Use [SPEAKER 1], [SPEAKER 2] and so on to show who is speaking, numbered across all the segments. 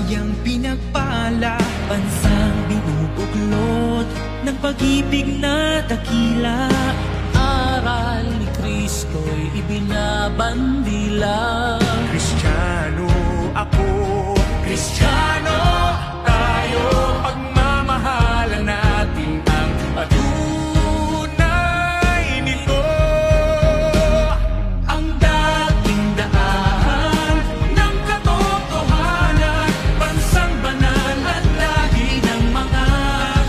[SPEAKER 1] bayang pinagpala, bansang binubuklod ng pag-ibig na dakila.
[SPEAKER 2] Aral ni Kristo'y ibinabandila.
[SPEAKER 3] Kristiyano ako, Kristiyano tayo, pagmamahalan natin ang patunay nito. Ang dating daan ng katotohanan, bansang banal at lagi ng mga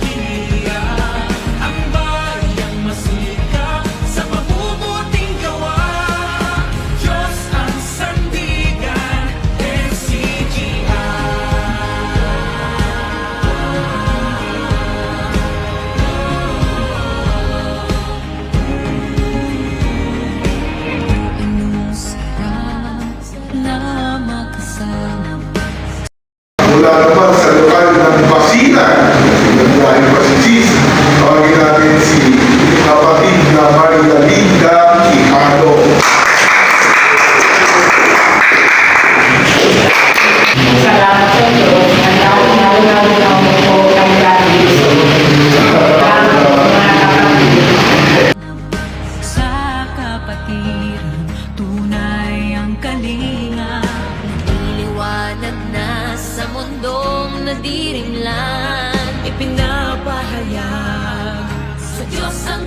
[SPEAKER 3] pilihan. Ang bayang masikap sa mabubuting gawa, Diyos ang sandigan, NCGI.
[SPEAKER 2] Anong sarap na makasama.
[SPEAKER 4] Mula naman sa lokal ng Basilan, dahil pa si Cheese, tawagin natin si kapatid na Maria Linda Quijano.
[SPEAKER 5] Salamat sa Diyos. Ang lalo-lalo na po ang lagi.
[SPEAKER 2] Sa kapatiran, tunay ang kalinga. Nililiwanag na sa mundong nadiringlan. Ipinapahayag sa Diyos ang